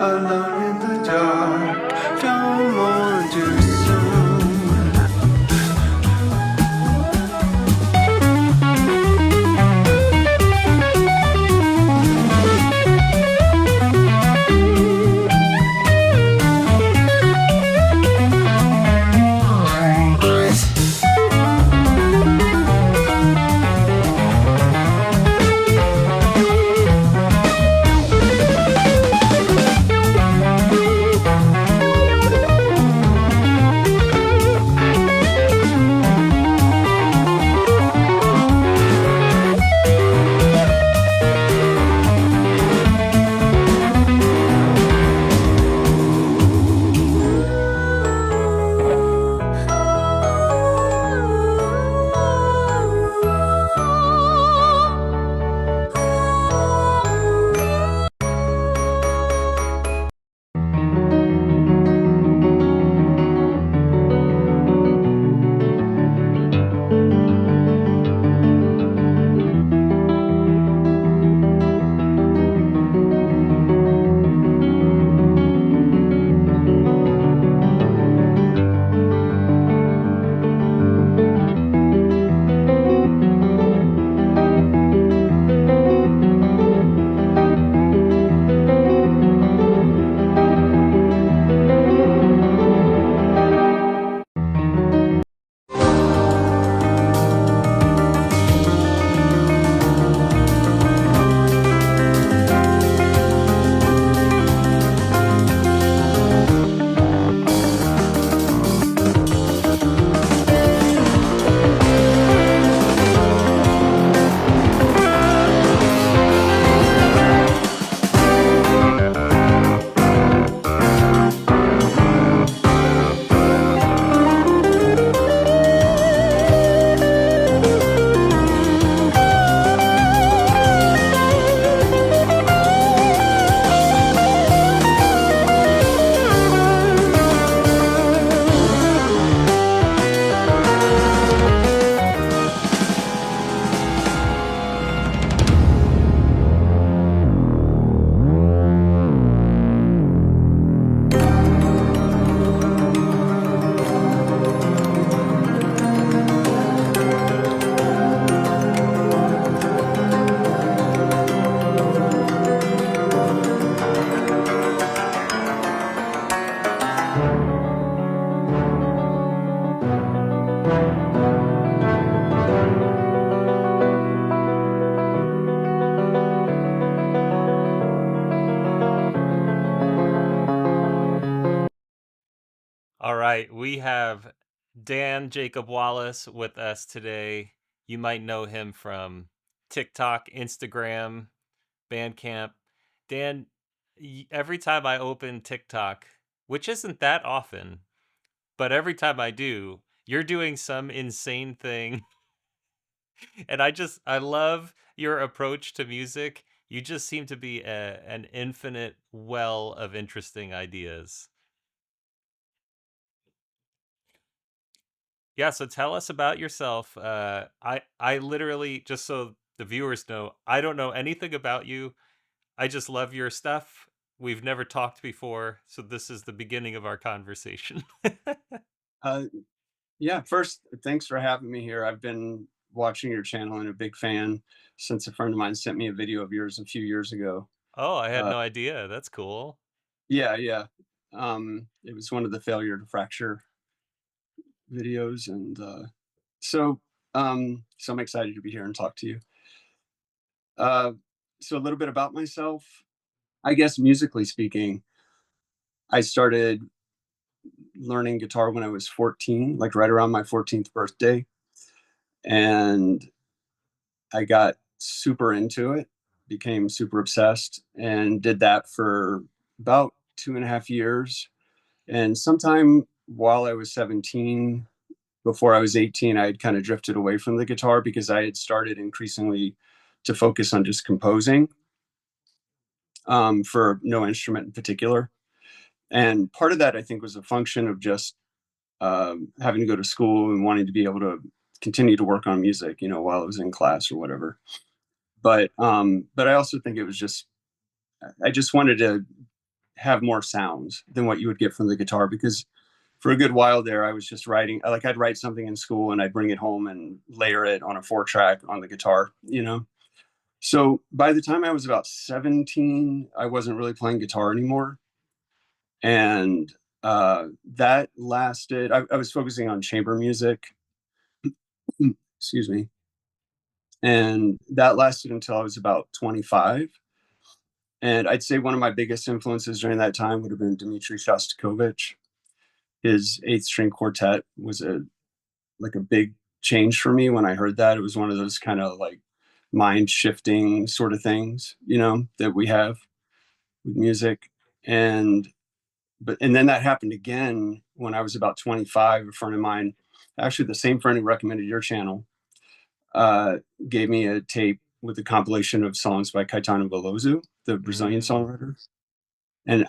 alone in the dark. Don't mourn too soon. All right, we have Jacob Wallace with us today. You might know him from TikTok, Instagram, Bandcamp. Dan, every time I open TikTok, which isn't that often, but every time I do, you're doing some insane thing. And I love your approach to music. You just seem to be an infinite well of interesting ideas. Yeah, so tell us about yourself. I literally, just so the viewers know, I don't know anything about you. I just love your stuff. We've never talked before, so this is the beginning of our conversation. Uh, yeah, first, thanks for having me here. I've been watching your channel and a big fan since a friend of mine sent me a video of yours a few years ago. Oh, I had Uh, no idea. That's cool. yeah, yeah. It was one of the failure to fracture videos, and so so I'm excited to be here and talk to you. Uh, so a little bit about myself. I guess musically speaking, I started learning guitar when I was 14, like right around my 14th birthday, and I got super into it, became super obsessed, and did that for about 2.5 years. And sometime while I was 17, before I was 18, I had kind of drifted away from the guitar because I had started increasingly to focus on just composing for no instrument in particular. And part of that, I think, was a function of just having to go to school and wanting to be able to continue to work on music, while I was in class or whatever. But I also think it was just I just wanted to have more sounds than what you would get from the guitar, because for a good while there, I was just writing, like I'd write something in school and I'd bring it home and layer it on a 4-track on the guitar, you know? So by the time I was about 17, I wasn't really playing guitar anymore. And that lasted, I was focusing on chamber music, excuse me. And that lasted until I was about 25. And I'd say one of my biggest influences during that time would have been Dmitri Shostakovich. His eighth string quartet was a big change for me when I heard that. It was one of those kind of like mind shifting sort of things, you know, that we have with music. And and then that happened again when I was about 25. A friend of mine, actually the same friend who recommended your channel, uh, gave me a tape with a compilation of songs by Caetano Veloso, the Brazilian Mm. songwriter. And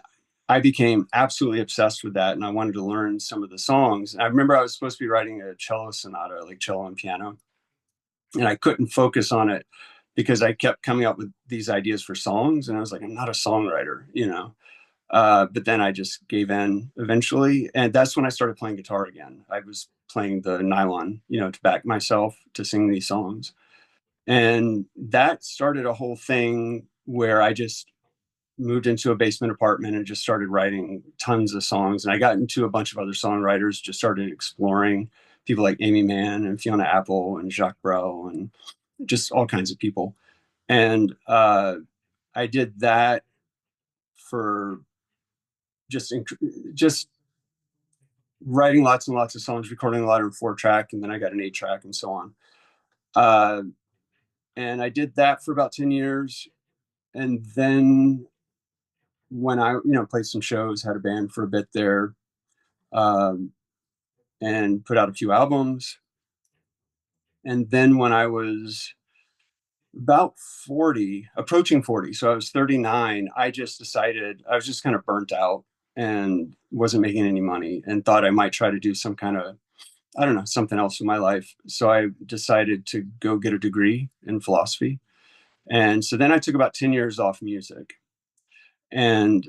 I became absolutely obsessed with that. And I wanted to learn some of the songs. And I remember I was supposed to be writing a cello sonata, like cello and piano, and I couldn't focus on it because I kept coming up with these ideas for songs. And I was like, I'm not a songwriter, you know? But then I just gave in eventually. And that's when I started playing guitar again. I was playing the nylon, you know, to back myself to sing these songs. And that started a whole thing where I just moved into a basement apartment and just started writing tons of songs. And I got into a bunch of other songwriters, just started exploring people like Amy Mann and Fiona Apple and Jacques Brel and just all kinds of people. And I did that for just just writing lots and lots of songs, recording a lot of 4-track, and then I got an 8-track and so on. Uh, and I did that for about 10 years. And then when I, played some shows, had a band for a bit there, um, and put out a few albums. And then when I was about 40, approaching 40, so I was 39, I just decided I was just kind of burnt out and wasn't making any money and thought I might try to do some kind of, I don't know, something else in my life. So I decided to go get a degree in philosophy. And so then I took about 10 years off music. And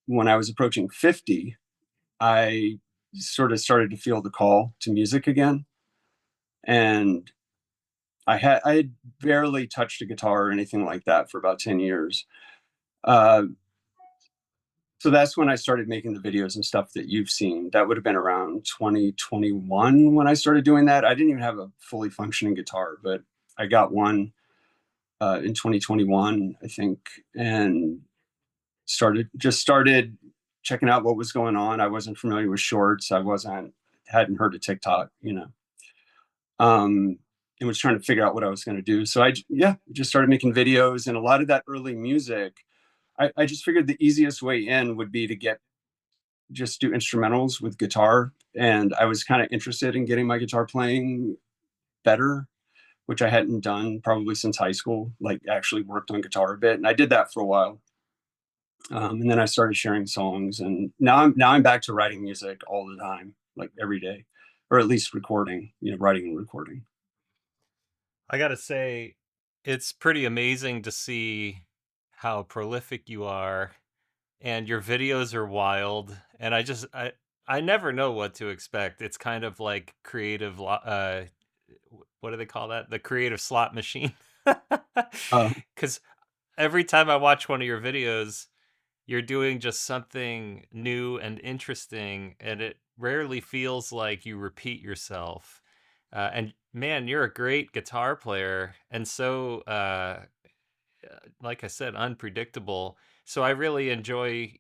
when I was approaching 50, I sort of started to feel the call to music again. And I had barely touched a guitar or anything like that for about 10 years. Uh, so that's when I started making the videos and stuff that you've seen. That would have been around 2021 when I started doing that. I didn't even have a fully functioning guitar, but I got one in 2021, I think, and started checking out what was going on. I wasn't familiar with shorts. Hadn't heard of TikTok, and was trying to figure out what I was going to do. So just started making videos, and a lot of that early music, I just figured the easiest way in would be to just do instrumentals with guitar. And I was kind of interested in getting my guitar playing better, which I hadn't done probably since high school, like actually worked on guitar a bit. And I did that for a while. And then I started sharing songs, and now I'm back to writing music all the time, like every day, or at least recording, writing and recording. I gotta say, it's pretty amazing to see how prolific you are, and your videos are wild. And I never know what to expect. It's kind of like what do they call that? The creative slot machine. Uh, Because every time I watch one of your videos, you're doing just something new and interesting, and it rarely feels like you repeat yourself. And man, you're a great guitar player, and so like I said, unpredictable. So I really enjoy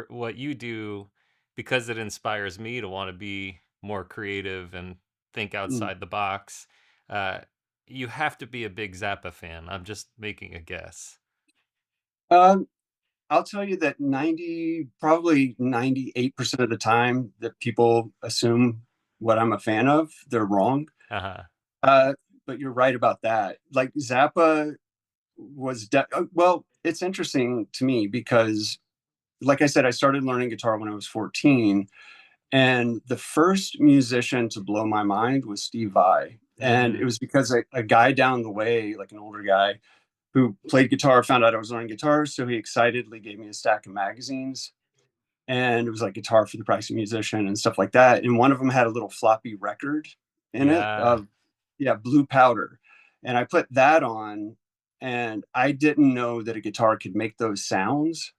what you do because it inspires me to want to be more creative and think mm. outside the box. Uh, you have to be a big Zappa fan. I'm just making a guess. um, I'll tell you that probably 98% of the time that people assume what I'm a fan of, they're wrong. Uh-huh. Uh, but you're right about that. Like Zappa well, it's interesting to me because, like I said, I started learning guitar when I was 14. And the first musician to blow my mind was Steve Vai. And it Mm. was because a guy down the way, like an older guy who played guitar, found out I was learning guitar. So he excitedly gave me a stack of magazines and it was like Guitar for the Practicing Musician and stuff like that. And one of them had a little floppy record in it Yeah. of, yeah, Blue Powder. And I put that on, and I didn't know that a guitar could make those sounds.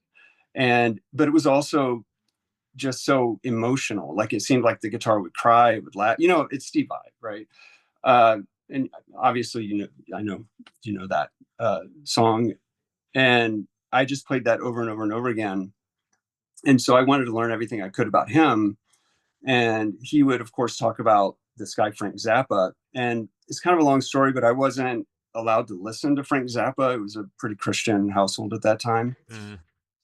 But it was also just so emotional. Like it seemed like the guitar would cry, it would laugh. It's Steve Vai, right? Uh, and obviously, I know that song. And I just played that over and over and over again. And so I wanted to learn everything I could about him. And he would, of course, talk about this guy, Frank Zappa. And it's kind of a long story, but I wasn't allowed to listen to Frank Zappa. It was a pretty Christian household at that time. Mm.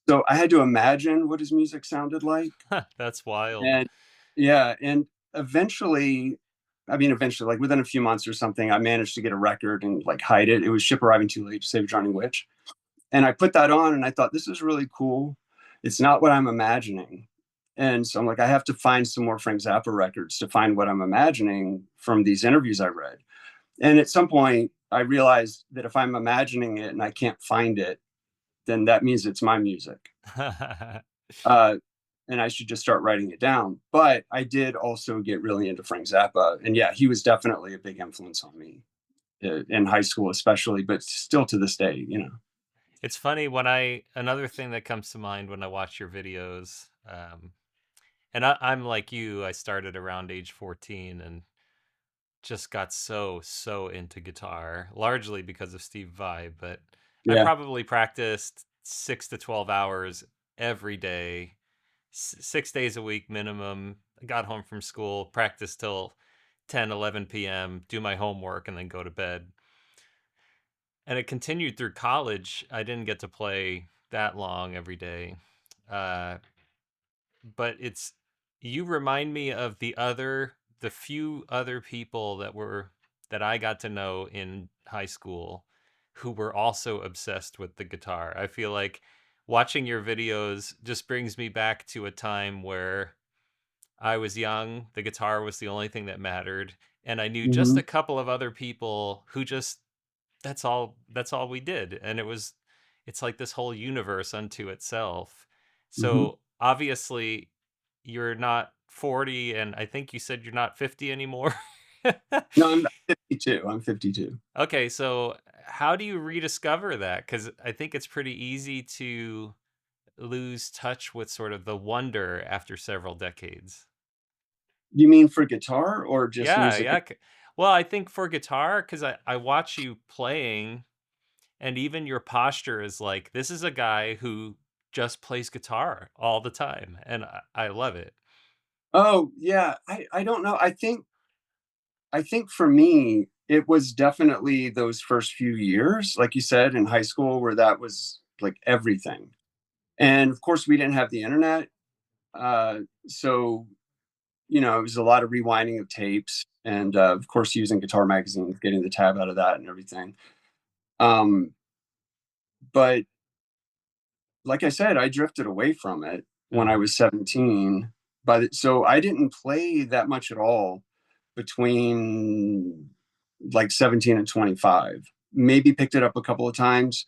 So I had to imagine what his music sounded like. That's wild. And yeah, and eventually, like within a few months or something, I managed to get a record and like hide it. It was Ship Arriving Too Late to Save a Drowning Witch. And I put that on and I thought, this is really cool. It's not what I'm imagining. And so I'm like, I have to find some more Frank Zappa records to find what I'm imagining from these interviews I read. And at some point, I realized that if I'm imagining it and I can't find it, then that means it's my music. And I should just start writing it down. But I did also get really into Frank Zappa. And yeah, he was definitely a big influence on me in high school, especially, but still to this day. It's funny another thing that comes to mind when I watch your videos, and I'm like you, I started around age 14 and just got so into guitar, largely because of Steve Vai, but I Yeah. probably practiced 6 to 12 hours every day, 6 days a week minimum. I got home from school, practiced till 10, 11 p.m., do my homework, and then go to bed. And it continued through college. I didn't get to play that long every day. But you remind me of the few other people that I got to know in high school who were also obsessed with the guitar. I feel like watching your videos just brings me back to a time where I was young, the guitar was the only thing that mattered, and I knew just Mm-hmm. a couple of other people who just that's all we did, and it's like this whole universe unto itself. Mm-hmm. So obviously you're not 40, and I think you said you're not 50 anymore. No, I'm 52. I'm 52. Okay, so how do you rediscover that? Because I think it's pretty easy to lose touch with sort of the wonder after several decades. You mean for guitar or just Yeah, music? yeah. Well, I think for guitar, because I watch you playing, and even your posture is like, this is a guy who just plays guitar all the time, and I love it. Oh, yeah. I don't know. I think for me, it was definitely those first few years, like you said, in high school, where that was like everything. And of course, we didn't have the internet. So, it was a lot of rewinding of tapes and, of course, using Guitar Magazine, getting the tab out of that and everything. Um, but like I said, I drifted away from it when I Mhm. was 17. So I didn't play that much at all between like 17 and 25. Maybe picked it up a couple of times.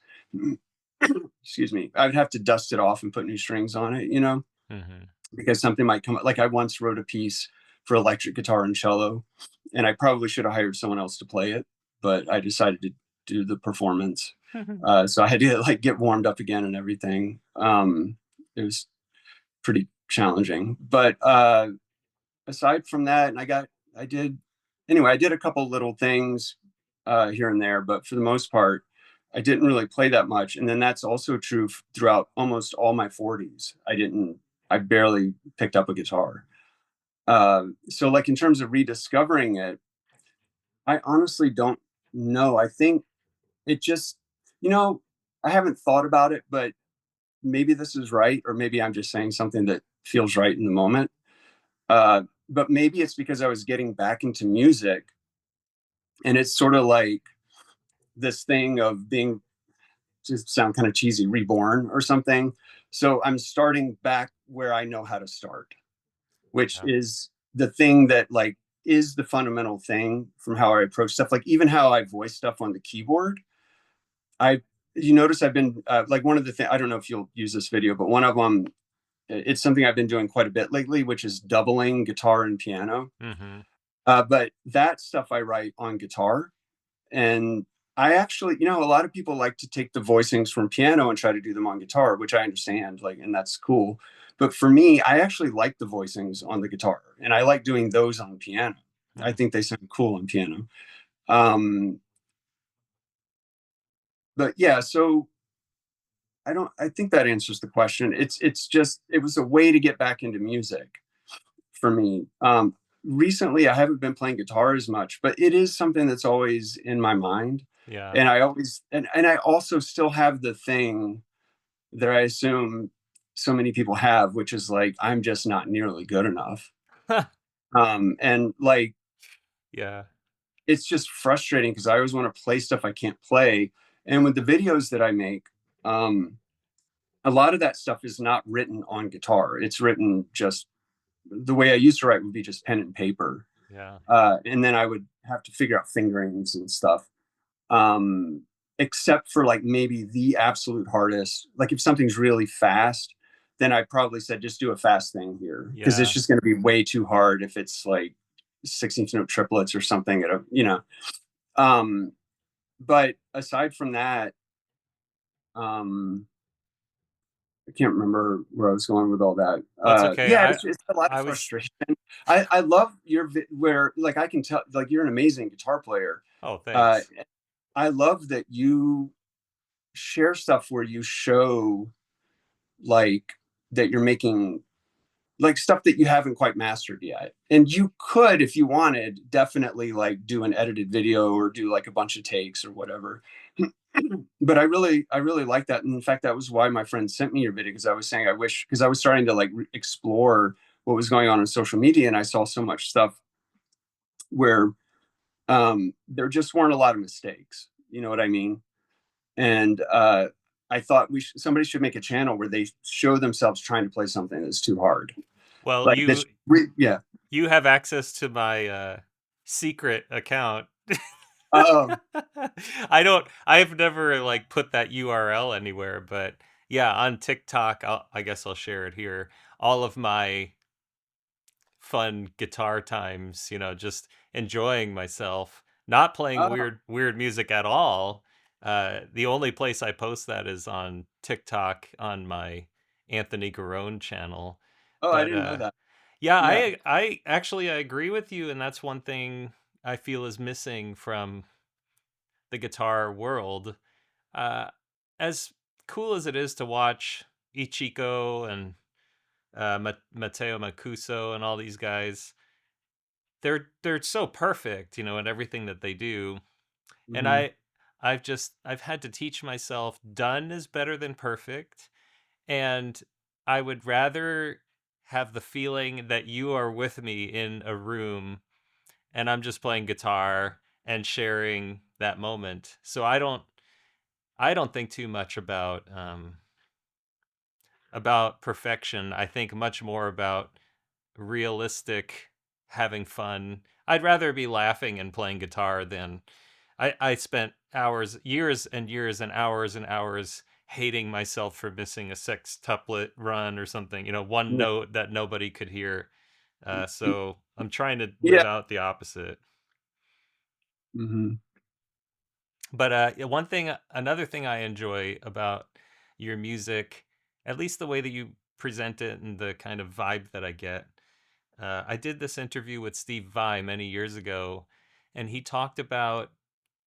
Excuse me. I would have to dust it off and put new strings on it, Mhm. because something might come up. Like I once wrote a piece for electric guitar and cello, and I probably should have hired someone else to play it, but I decided to do the performance. So I had to like get warmed up again and everything. It was pretty challenging, but aside from that, and I did, anyway, I did a couple little things here and there, but for the most part, I didn't really play that much. And then that's also true throughout almost all my 40s. I barely picked up a guitar. So like in terms of rediscovering it, I honestly don't know. I think it just, you know, I haven't thought about it, but maybe this is right, or maybe I'm just saying something that feels right in the moment. But maybe it's because I was getting back into music, and it's sort of like this thing of being, just sound kind of cheesy, reborn or something. So I'm starting back where I know how to start, which Yeah. is the thing that like is the fundamental thing from how I approach stuff. Like even how I voice stuff on the keyboard. I You notice I've been like one of the things, I don't know if you'll use this video, but one of them it's something I've been doing quite a bit lately, which is doubling guitar and piano. Mm-hmm. But that stuff I write on guitar. And I actually, a lot of people like to take the voicings from piano and try to do them on guitar, which I understand, like, and that's cool. But for me, I actually like the voicings on the guitar, and I like doing those on piano. I think they sound cool on piano. Um, but yeah, so I think that answers the question. It's just, it was a way to get back into music for me. Recently, I haven't been playing guitar as much, but it is something that's always in my mind. Yeah. And I always, and I also still have the thing that I assume so many people have, which is like, I'm just not nearly good enough. And like, Yeah. it's just frustrating because I always want to play stuff I can't play. And with the videos that I make, a lot of that stuff is not written on guitar. It's written just the way I used to write would be just pen and paper. Yeah. And then I would have to figure out fingerings and stuff. Um, Except for like maybe the absolute hardest. Like if something's really fast, then I probably said just do a fast thing here because it's Yeah. just going to be way too hard if it's like 16th note triplets or something at a. Um, but aside from that, um, I can't remember where I was going with all that. That's okay. Yeah, it's a lot of I was frustration. I love where like I can tell like you're an amazing guitar player. Oh, Uh, thanks. I love that you share stuff where you show like that you're making like stuff that you haven't quite mastered yet. And you could, if you wanted, definitely like do an edited video or do like a bunch of takes or whatever. But I really like that. And in fact, that was why my friend sent me your video because I was saying I wish because I was starting to like explore what was going on social media and I saw so much stuff where there just weren't a lot of mistakes. You know what I mean? And I thought somebody should make a channel where they show themselves trying to play something that's too hard. Well, Like this, yeah. you have access to my secret account. Um, I've never like put that URL anywhere, but yeah, on TikTok, I guess I'll share it here. All of my fun guitar times, just enjoying myself, not playing oh, weird music at all. The only place I post that is on TikTok on my Anthony Garone channel. I But didn't know that. yeah, Yeah. I actually I agree with you, and that's one thing I feel is missing from the guitar world. Uh, as cool as it is to watch Ichiko and Matteo Macuso and all these guys, they're so perfect, in everything that they do. And Hmm. I've had to teach myself done is better than perfect, and I would rather have the feeling that you are with me in a room and I'm just playing guitar and sharing that moment. So I don't think too much about perfection. I think much more about realistic having fun. I'd rather be laughing and playing guitar than I spent hours, years and years and hours hating myself for missing a sextuplet run or something, one Yeah. note that nobody could hear. So I'm trying to Yeah. live out the opposite. Hmm. But yeah, another thing I enjoy about your music, at least the way that you present it and the kind of vibe that I get. I did this interview with Steve Vai many years ago, and he talked about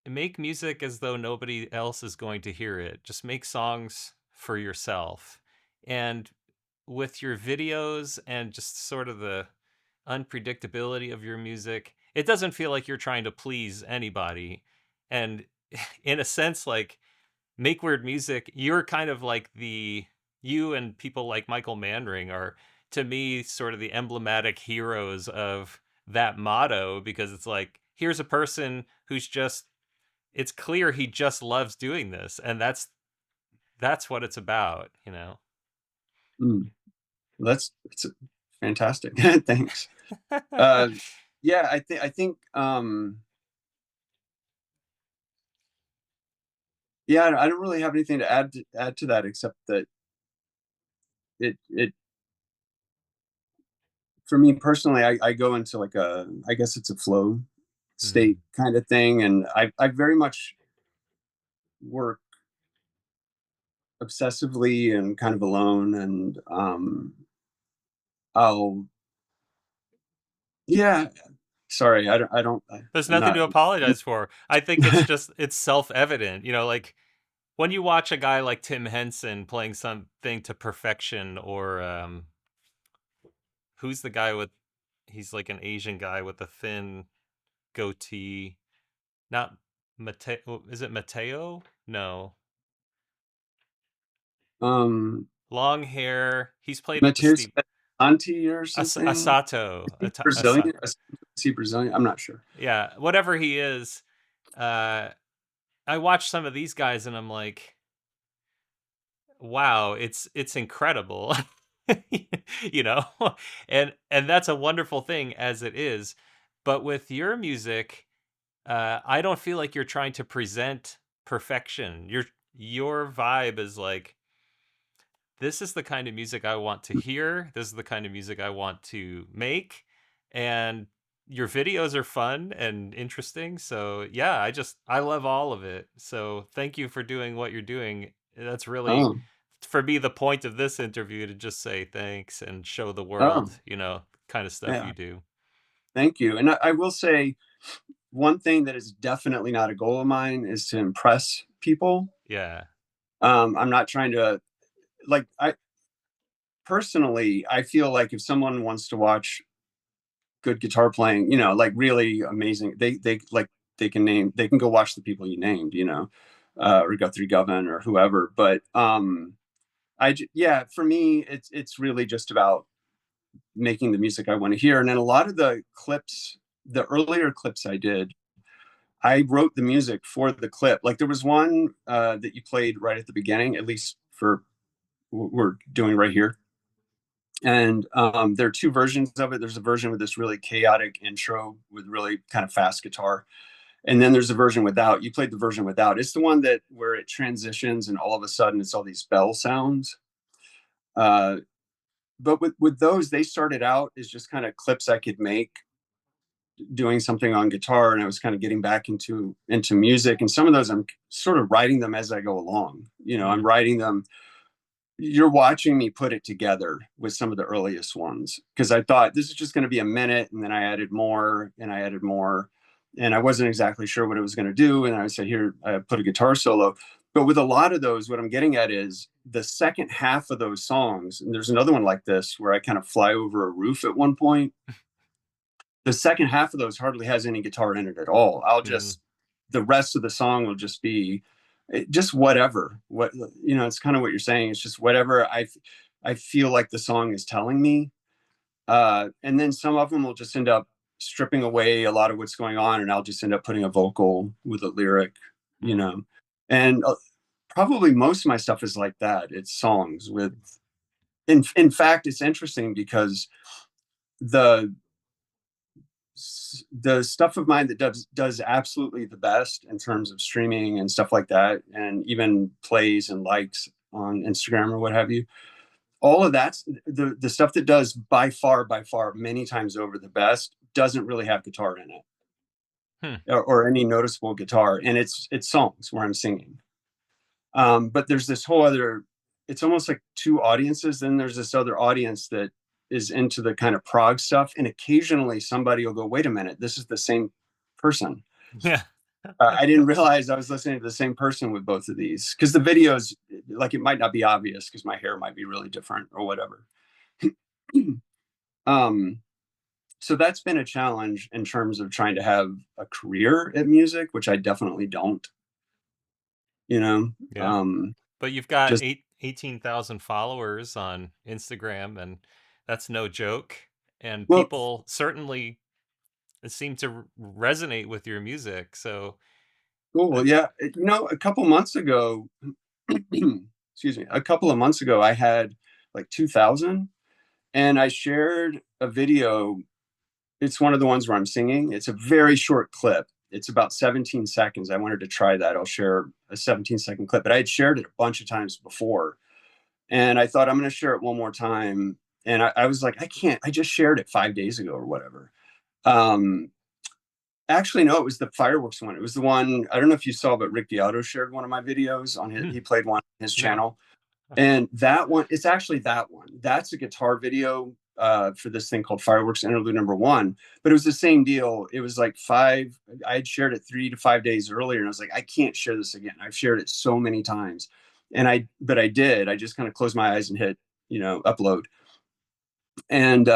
make music as though nobody else is going to hear it. Just make songs for yourself. And with your videos and just sort of the unpredictability of your music, it doesn't feel like you're trying to please anybody. And in a sense, like make weird music, you're kind of like you and people like Michael Manring are to me sort of the emblematic heroes of that motto, because it's like here's a person who's just it's clear he just loves doing this, and that's what it's about. Mm. That's it's fantastic. Thanks. Uh, yeah, I think yeah, I don't really have anything to add to that except that it for me personally, I go into like I guess it's a flow Mm. state kind of thing, and I very much work obsessively and kind of alone, and I'll yeah. Sorry, There's I'm nothing not. to apologize for. I think it's just it's self-evident, you know, like when you watch a guy like Tim Henson playing something to perfection, or who's the guy with, he's like an Asian guy with a thin goatee. Not Mateo, is it Mateo? No. um Long hair. He's played with the Mateus Steve Anti or something. Asato. Brazilian? Is he Brazilian? I'm not sure. Yeah, whatever he is. Uh I watch some of these guys and I'm like, wow, it's incredible. You know? And that's a wonderful thing as it is. But with your music, I don't feel like you're trying to present perfection. Your vibe is like, this is the kind of music I want to hear. This is the kind of music I want to make. And your videos are fun and interesting. So yeah, I love all of it. So thank you for doing what you're doing. That's really, Oh, for me, the point of this interview, to just say thanks and show the oh, world, kind of stuff yeah. you do. Thank you. And I will say one thing that is definitely not a goal of mine is to impress people. Yeah. I'm not trying to like I personally I feel like if someone wants to watch good guitar playing, like really amazing, they like they can go watch the people you named, or Guthrie Govan or whoever. But yeah, for me, it's really just about making the music I want to hear. And then a lot of the clips, the earlier clips I did, I wrote the music for the clip. Like there was one that you played right at the beginning, at least for what we're doing right here. And there are two versions of it. There's a version with this really chaotic intro with really kind of fast guitar. And then there's a version without. You played the version without. It's the one that where it transitions and all of a sudden it's all these bell sounds. Uh, but with those, they started out as just kind of clips I could make doing something on guitar, and I was kind of getting back into music. And some of those I'm sort of writing them as I go along. I'm Mm. writing them. You're watching me put it together with some of the earliest ones because I thought this is just going to be a minute, and then I added more and I added more, and I wasn't exactly sure what it was going to do. And I said, here, I put a guitar solo. But with a lot of those, what I'm getting at is the second half of those songs. And there's another one like this where I kind of fly over a roof at one point. The second half of those hardly has any guitar in it at all. Mm. The rest of the song will just be just whatever. It's kind of what you're saying. It's just whatever I feel like the song is telling me. And then some of them will just end up stripping away a lot of what's going on, and I'll just end up putting a vocal with a lyric, Mm. and probably most of my stuff is like that. It's songs with, in fact, it's interesting because the the stuff of mine that does absolutely the best in terms of streaming and stuff like that, and even plays and likes on Instagram or what have you, all of that's the stuff that does by far many times over the best doesn't really have guitar in it, Hmm. or any noticeable guitar, and it's songs where I'm singing. But there's this whole other, it's almost like two audiences. Then there's this other audience that is into the kind of prog stuff. And occasionally somebody will go, wait a minute, this is the same person. Yeah. I didn't realize I was listening to the same person with both of these because the videos, like it might not be obvious because my hair might be really different or whatever. um, so that's been a challenge in terms of trying to have a career at music, which I definitely don't, you know, Yeah. But you've got just, 18,000 followers on Instagram, and that's no joke. And well, people certainly seem to resonate with your music. So, cool. Yeah. A couple months ago, excuse me, a couple of months ago, I had like 2,000, and I shared a video. It's one of the ones where I'm singing. It's a very short clip. It's about 17 seconds. I wanted to try that. I'll share a 17-second clip, but I had shared it a bunch of times before. And I thought I'm going to share it one more time and I was like, I can't. I just shared it 5 days ago or whatever. Um, Actually, no, it was the fireworks one. It was the one, I don't know if you saw, but Rick Beato shared one of my videos on his. Hmm, He played one on his no. channel, and that one, it's actually that one. That's a guitar video for this thing called Fireworks Interlude Number One. But it was the same deal. It was like five. I had shared it 3 to 5 days earlier, and I was like, I can't share this again. I've shared it so many times, but I did. I just kind of closed my eyes and hit, upload, and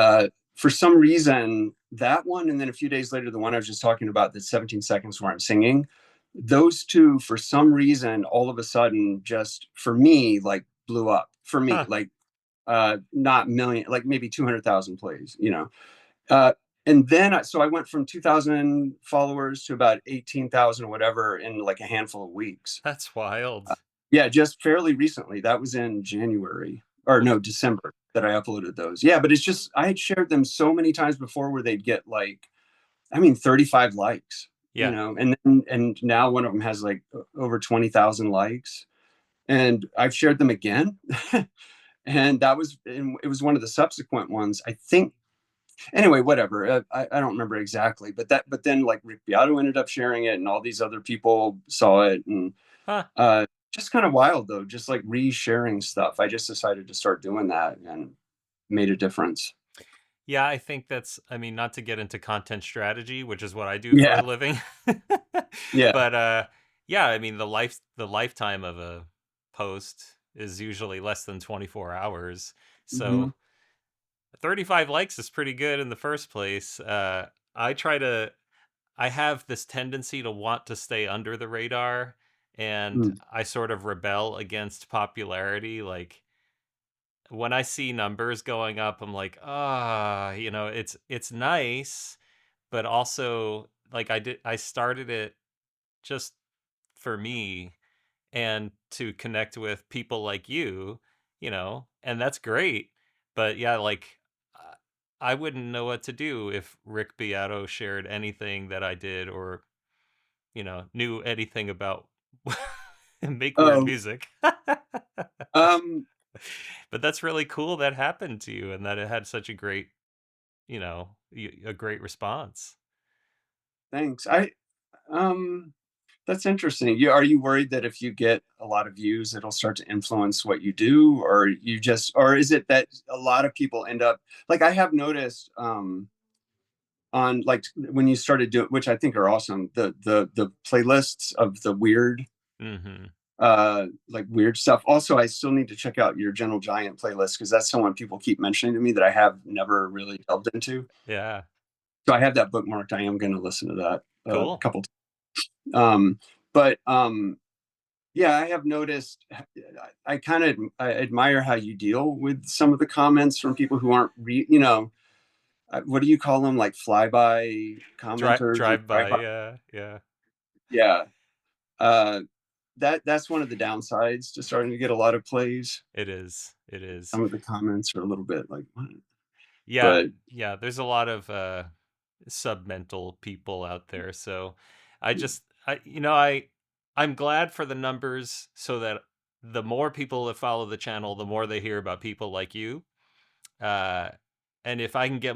for some reason that one, and then a few days later the one I was just talking about, the 17 seconds where I'm singing, those two for some reason all of a sudden just for me like blew up for me, Huh. like not million, like maybe 200,000 plays, uh and then so I went from 2,000 followers to about 18,000 or whatever in like a handful of weeks. That's wild. Yeah, just fairly recently. That was in January, or Well, no, December, that I uploaded those. Yeah, but it's just I had shared them so many times before where they'd get like, I mean, 35 likes, yeah. and now one of them has like over 20,000 likes, and I've shared them again, and it was one of the subsequent ones, I think. Anyway, whatever. I don't remember exactly, but then like Rick Beato ended up sharing it, and all these other people saw it, and Huh. uh, just kind of wild though, just like re-sharing stuff. I just decided to start doing that and made a difference. Yeah, I think that's, I mean, not to get into content strategy, which is what I do for a Yeah, living. yeah. But yeah, I mean, the lifetime of a post is usually less than 24 hours. Hmm. So 35 likes is pretty good in the first place. I try to I have this tendency to want to stay under the radar, and Mm. I sort of rebel against popularity. Like when I see numbers going up, I'm like, ah, it's nice, but also like I started it just for me and to connect with people like you, and that's great. But yeah, like uh, I wouldn't know what to do if Rick Beato shared anything that I did or knew anything about make weird Oh, music. um, But that's really cool that happened to you and that it had such a great, a great response. thanks. Um, that's interesting. Are you worried that if you get a lot of views, it'll start to influence what you do, or is it that a lot of people end up like I have noticed, on like when you started doing, which I think are awesome, the playlists of the weird, Mhm. like weird stuff. Also, I still need to check out your Gentle Giant playlist because that's someone people keep mentioning to me that I have never really delved into. Yeah. So I have that bookmarked. I am going to listen to that a Cool. couple times. But yeah, I have noticed. I kind of I admire how you deal with some of the comments from people who aren't what do you call them, like flyby commenters or Drive drive by. by? Yeah. Yeah. Yeah. Uh, that's one of the downsides to starting to get a lot of plays. It is. It is. Some of the comments are a little bit like, what? Yeah. But Yeah, there's a lot of submental people out there. So I just I'm glad for the numbers so that the more people that follow the channel, the more they hear about people like you. Uh and if I can get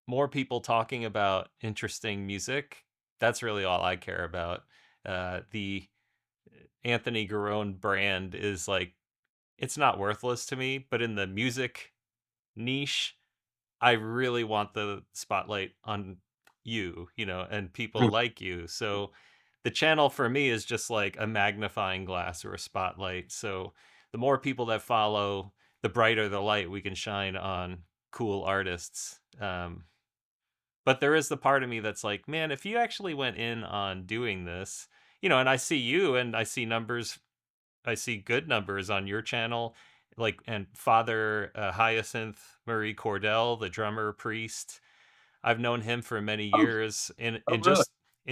more people talking about interesting music, that's really all I care about. The Anthony Garone brand is like it's not worthless to me, but in the music niche, I really want the spotlight on you, and people like you. So the channel for me is just like a magnifying glass or a spotlight. So the more people that follow, the brighter the light we can shine on cool artists. But there is the part of me that's like, man, if you actually went in on doing this, and I see you and I see numbers, I see good numbers on your channel, like and Father Hyacinth Marie Cordell, the drummer priest. I've known him for many oh, years. In oh, in really?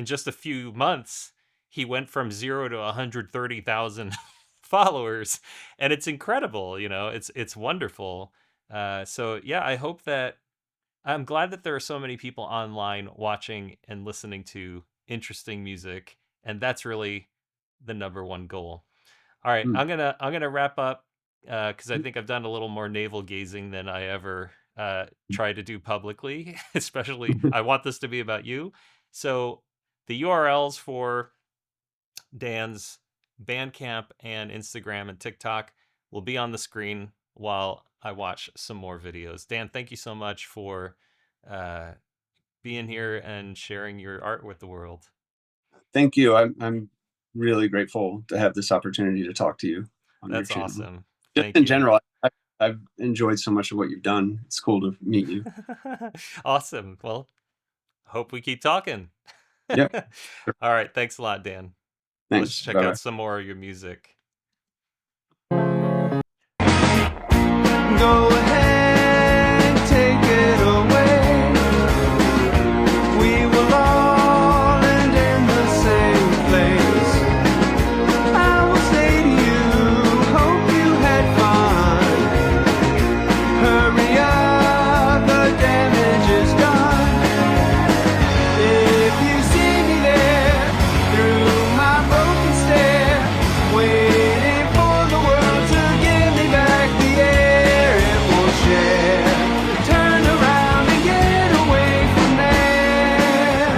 just a few months, he went from 0 to 130,000 followers, and it's incredible. It's wonderful. So yeah, I'm glad that there are so many people online watching and listening to interesting music, and that's really the number one goal. All right, Hmm. I'm gonna wrap up. because I think I've done a little more navel gazing than I ever try to do publicly. Especially, I want this to be about you. So the URLs for Dan's Bandcamp and Instagram and TikTok will be on the screen while I watch some more videos. Dan, thank you so much for being here and sharing your art with the world. Thank you. I'm really grateful to have this opportunity to talk to you on That's your channel. awesome. Just Thank in you. general, I've enjoyed so much of what you've done. It's cool to meet you. Awesome. Well, hope we keep talking. Yep. All right. Thanks a lot, Dan. Thanks. Let's check Bye-bye. out some more of your music. Go ahead, take it away. We will all end in the same place. I will say to you, hope you had fun. Hurry up, the damage is done. If you see me there, through my broken stair, waiting for the world to give me back the air it won't share. Turn around and get away from there.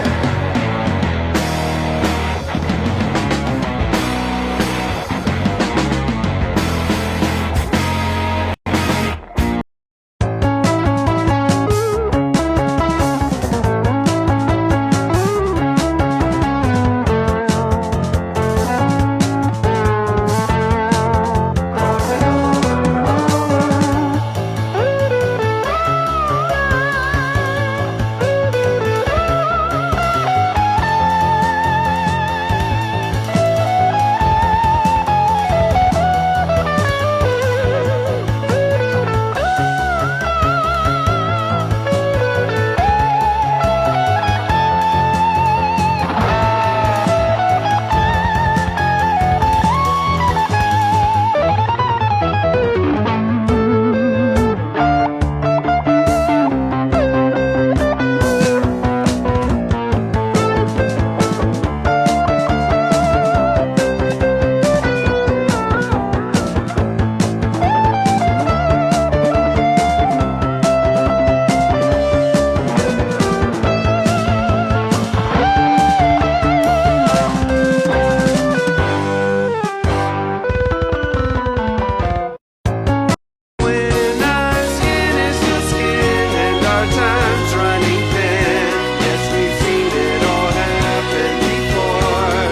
When our skin is to skin and our time's running thin. Yes, we've seen it all happen before.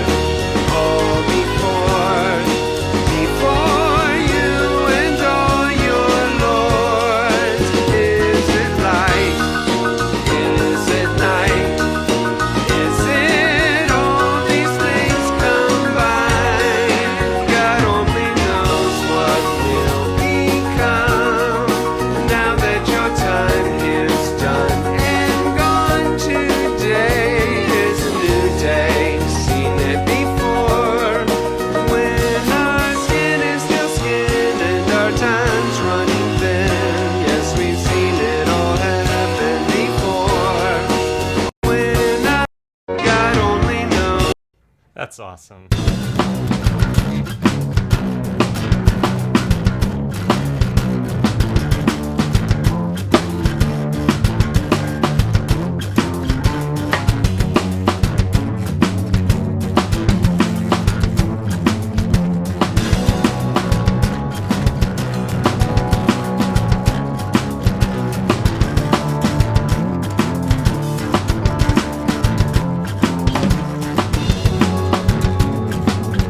All before. Before you and all your lords. Is it light? Is it night? Is it all these things combined? God only knows what will become. Now that your time is done and gone, today is a new day. Seen it before. When our skin is still skin and our time's running thin. Yes, we've seen it all happen before. When God only knows. That's awesome.